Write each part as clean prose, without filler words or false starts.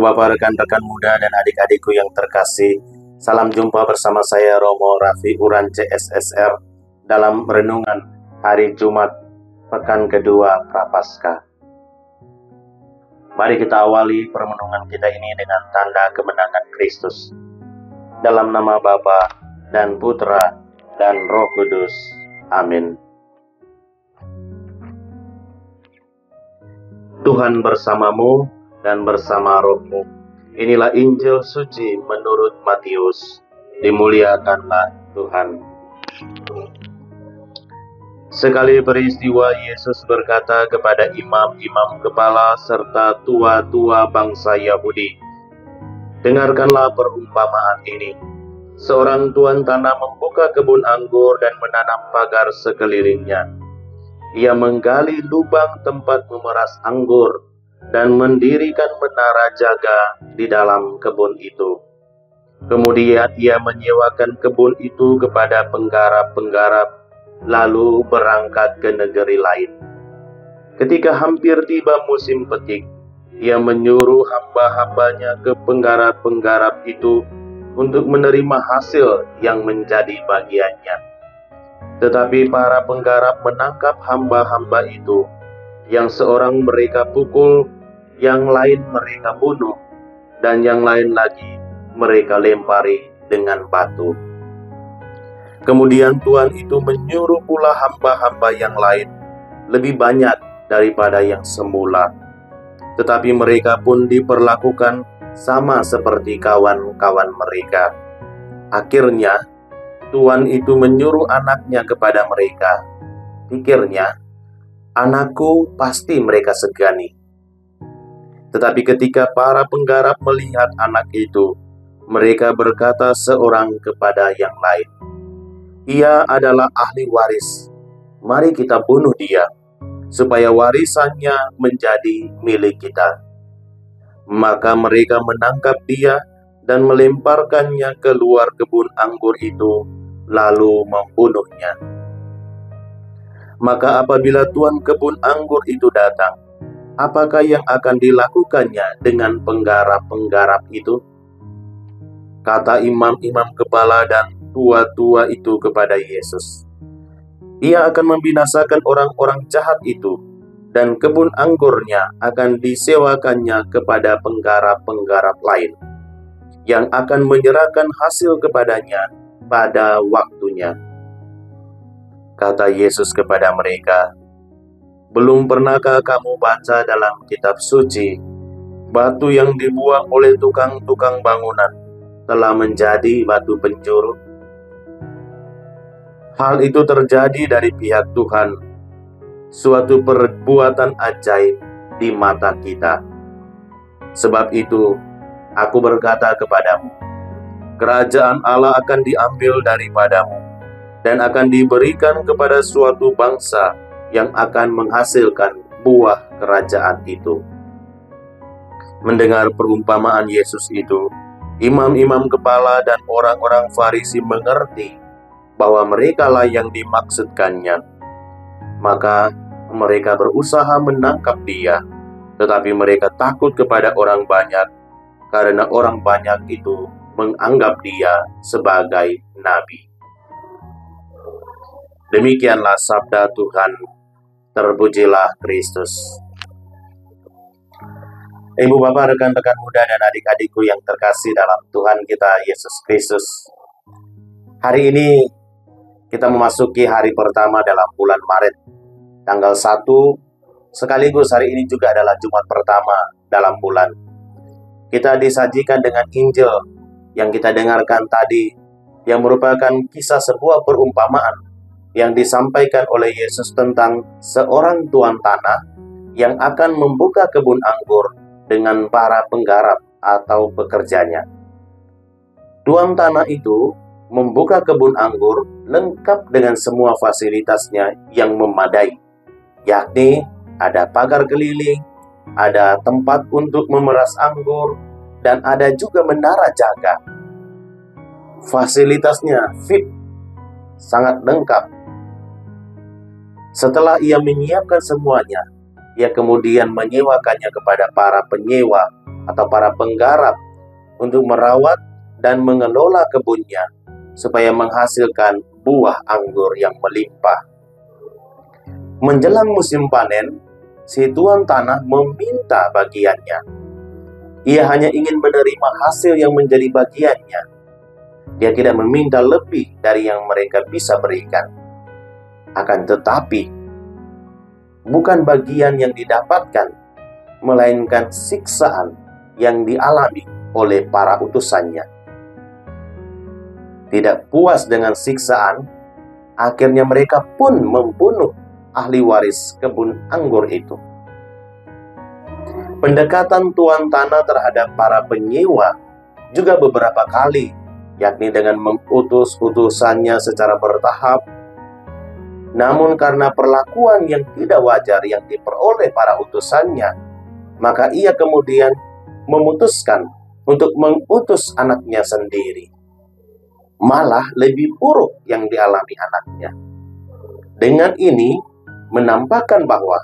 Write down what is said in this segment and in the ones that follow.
Ibu bapak, rekan-rekan muda dan adik-adikku yang terkasih, salam jumpa bersama saya Romo Raffi Uran CSSR dalam renungan hari Jumat pekan kedua Prapaskah. Mari kita awali permenungan kita ini dengan tanda kemenangan Kristus. Dalam nama Bapa dan Putra dan Roh Kudus. Amin. Tuhan bersamamu dan bersama rohmu. Inilah Injil suci menurut Matius. Dimuliakanlah Tuhan. Sekali peristiwa Yesus berkata kepada imam-imam kepala serta tua-tua bangsa Yahudi, "Dengarkanlah perumpamaan ini. Seorang tuan tanah membuka kebun anggur dan menanam pagar sekelilingnya. Ia menggali lubang tempat memeras anggur dan mendirikan menara jaga di dalam kebun itu. Kemudian ia menyewakan kebun itu kepada penggarap-penggarap, lalu berangkat ke negeri lain. Ketika hampir tiba musim petik, ia menyuruh hamba-hambanya ke penggarap-penggarap itu untuk menerima hasil yang menjadi bagiannya. Tetapi para penggarap menangkap hamba-hamba itu, yang seorang mereka pukul, yang lain mereka bunuh, dan yang lain lagi mereka lempari dengan batu. Kemudian Tuhan itu menyuruh pula hamba-hamba yang lain, lebih banyak daripada yang semula. Tetapi mereka pun diperlakukan sama seperti kawan-kawan mereka. Akhirnya Tuhan itu menyuruh anaknya kepada mereka. Pikirnya, anakku pasti mereka segani. Tetapi ketika para penggarap melihat anak itu, mereka berkata seorang kepada yang lain, "Ia adalah ahli waris. Mari kita bunuh dia, supaya warisannya menjadi milik kita." Maka mereka menangkap dia dan melemparkannya keluar kebun anggur itu, lalu membunuhnya. Maka apabila tuan kebun anggur itu datang, apakah yang akan dilakukannya dengan penggarap-penggarap itu? Kata imam-imam kepala dan tua-tua itu kepada Yesus, "Ia akan membinasakan orang-orang jahat itu, dan kebun anggurnya akan disewakannya kepada penggarap-penggarap lain, yang akan menyerahkan hasil kepadanya pada waktunya." Kata Yesus kepada mereka, "Belum pernahkah kamu baca dalam kitab suci, batu yang dibuang oleh tukang-tukang bangunan telah menjadi batu penjuru? Hal itu terjadi dari pihak Tuhan, suatu perbuatan ajaib di mata kita. Sebab itu, aku berkata kepadamu, kerajaan Allah akan diambil daripadamu, dan akan diberikan kepada suatu bangsa yang akan menghasilkan buah kerajaan itu." Mendengar perumpamaan Yesus itu, imam-imam kepala dan orang-orang Farisi mengerti bahwa merekalah yang dimaksudkannya. Maka mereka berusaha menangkap dia, tetapi mereka takut kepada orang banyak, karena orang banyak itu menganggap dia sebagai nabi. Demikianlah sabda Tuhan. Terpujilah Kristus. Ibu bapak, rekan-rekan muda dan adik-adikku yang terkasih dalam Tuhan kita Yesus Kristus, hari ini kita memasuki hari pertama dalam bulan Maret, tanggal 1, sekaligus hari ini juga adalah Jumat pertama dalam bulan. Kita disajikan dengan Injil yang kita dengarkan tadi, yang merupakan kisah sebuah perumpamaan yang disampaikan oleh Yesus tentang seorang tuan tanah yang akan membuka kebun anggur dengan para penggarap atau pekerjanya. Tuan tanah itu membuka kebun anggur lengkap dengan semua fasilitasnya yang memadai, yakni ada pagar keliling, ada tempat untuk memeras anggur, dan ada juga menara jaga. Fasilitasnya fit, sangat lengkap. Setelah ia menyiapkan semuanya, ia kemudian menyewakannya kepada para penyewa atau para penggarap untuk merawat dan mengelola kebunnya supaya menghasilkan buah anggur yang melimpah. Menjelang musim panen, si tuan tanah meminta bagiannya. Ia hanya ingin menerima hasil yang menjadi bagiannya. Dia tidak meminta lebih dari yang mereka bisa berikan. Akan tetapi, bukan bagian yang didapatkan, melainkan siksaan yang dialami oleh para utusannya. Tidak puas dengan siksaan, akhirnya mereka pun membunuh ahli waris kebun anggur itu. Pendekatan tuan tanah terhadap para penyewa juga beberapa kali, yakni dengan mengutus utusannya secara bertahap. Namun karena perlakuan yang tidak wajar yang diperoleh para utusannya, maka ia kemudian memutuskan untuk mengutus anaknya sendiri. Malah lebih buruk yang dialami anaknya. Dengan ini menampakkan bahwa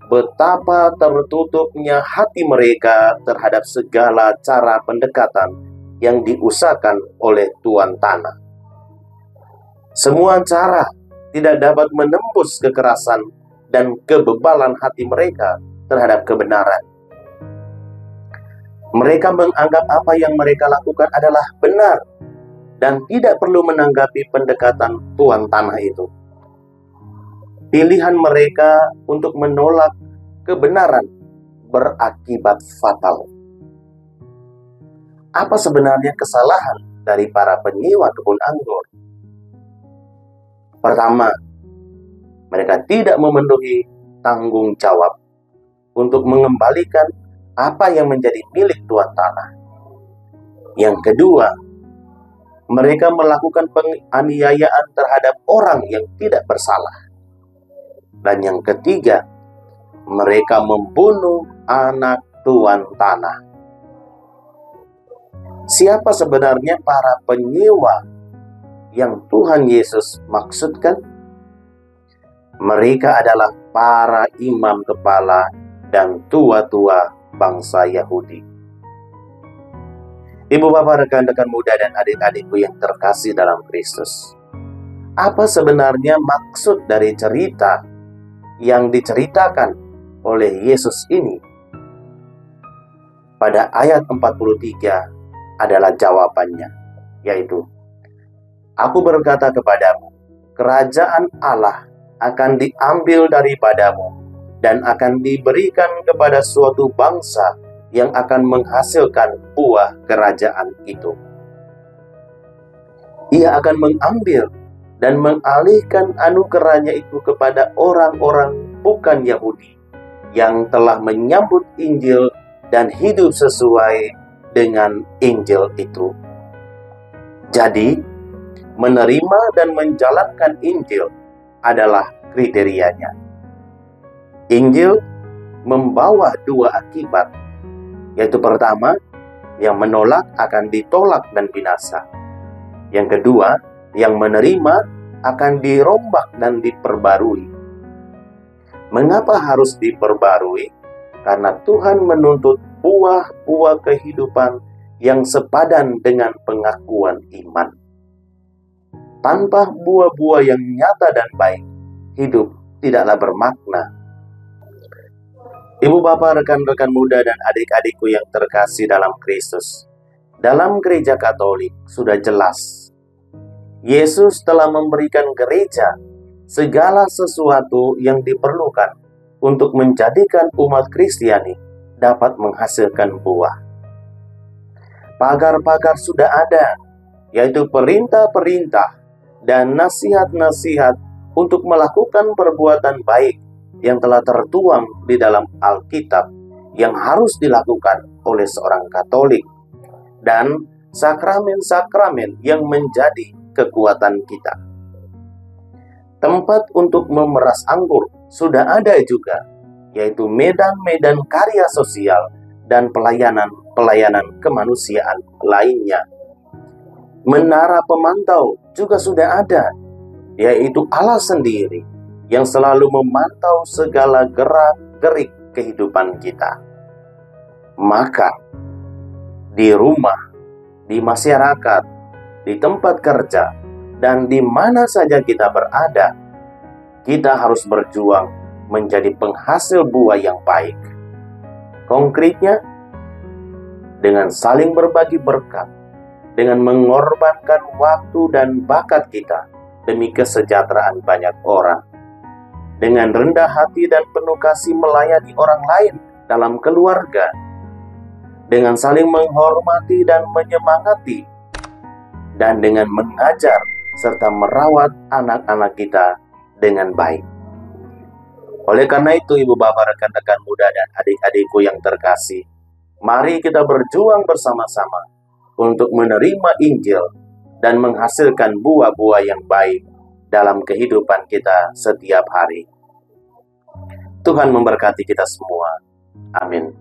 betapa tertutupnya hati mereka terhadap segala cara pendekatan yang diusahakan oleh tuan tanah. Semua cara tidak dapat menembus kekerasan dan kebebalan hati mereka terhadap kebenaran. Mereka menganggap apa yang mereka lakukan adalah benar dan tidak perlu menanggapi pendekatan tuan tanah itu. Pilihan mereka untuk menolak kebenaran berakibat fatal. Apa sebenarnya kesalahan dari para penyewa kebun anggur? Pertama, mereka tidak memenuhi tanggung jawab untuk mengembalikan apa yang menjadi milik tuan tanah. Yang kedua, mereka melakukan penganiayaan terhadap orang yang tidak bersalah. Dan yang ketiga, mereka membunuh anak tuan tanah. Siapa sebenarnya para penyewa yang Tuhan Yesus maksudkan? Mereka adalah para imam kepala dan tua-tua bangsa Yahudi. Ibu bapak, rekan-rekan muda dan adik-adikku yang terkasih dalam Kristus, apa sebenarnya maksud dari cerita yang diceritakan oleh Yesus ini? Pada ayat 43 adalah jawabannya, yaitu, "Aku berkata kepadamu, kerajaan Allah akan diambil daripadamu dan akan diberikan kepada suatu bangsa yang akan menghasilkan buah kerajaan itu. Ia akan mengambil dan mengalihkan anugerahnya itu kepada orang-orang bukan Yahudi yang telah menyambut Injil dan hidup sesuai dengan Injil itu." Jadi, menerima dan menjalankan Injil adalah kriterianya. Injil membawa dua akibat, yaitu pertama, yang menolak akan ditolak dan binasa. Yang kedua, yang menerima akan dirombak dan diperbarui. Mengapa harus diperbarui? Karena Tuhan menuntut buah-buah kehidupan yang sepadan dengan pengakuan iman. Tanpa buah-buah yang nyata dan baik, hidup tidaklah bermakna. Ibu bapak, rekan-rekan muda dan adik-adikku yang terkasih dalam Kristus, dalam gereja Katolik sudah jelas Yesus telah memberikan gereja segala sesuatu yang diperlukan untuk menjadikan umat Kristiani dapat menghasilkan buah. Pagar-pagar sudah ada, yaitu perintah-perintah dan nasihat-nasihat untuk melakukan perbuatan baik yang telah tertuang di dalam Alkitab yang harus dilakukan oleh seorang Katolik, dan sakramen-sakramen yang menjadi kekuatan kita. Tempat untuk memeras anggur sudah ada juga, yaitu medan-medan karya sosial dan pelayanan kemanusiaan lainnya. Menara pemantau juga sudah ada, yaitu Allah sendiri yang selalu memantau segala gerak-gerik kehidupan kita. Maka, di rumah, di masyarakat, di tempat kerja, dan di mana saja kita berada, kita harus berjuang menjadi penghasil buah yang baik. Konkretnya, dengan saling berbagi berkat, dengan mengorbankan waktu dan bakat kita demi kesejahteraan banyak orang, dengan rendah hati dan penuh kasih melayani orang lain dalam keluarga, dengan saling menghormati dan menyemangati, dan dengan mengajar serta merawat anak-anak kita dengan baik. Oleh karena itu, ibu bapak, rekan-rekan muda, dan adik-adikku yang terkasih, mari kita berjuang bersama-sama untuk menerima Injil dan menghasilkan buah-buah yang baik dalam kehidupan kita setiap hari. Tuhan memberkati kita semua. Amin.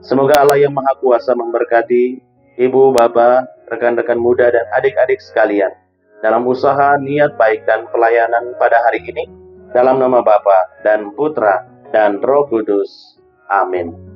Semoga Allah yang Maha Kuasa memberkati ibu, bapak, rekan-rekan muda, dan adik-adik sekalian dalam usaha, niat baik, dan pelayanan pada hari ini, dalam nama Bapa dan Putra dan Roh Kudus. Amin.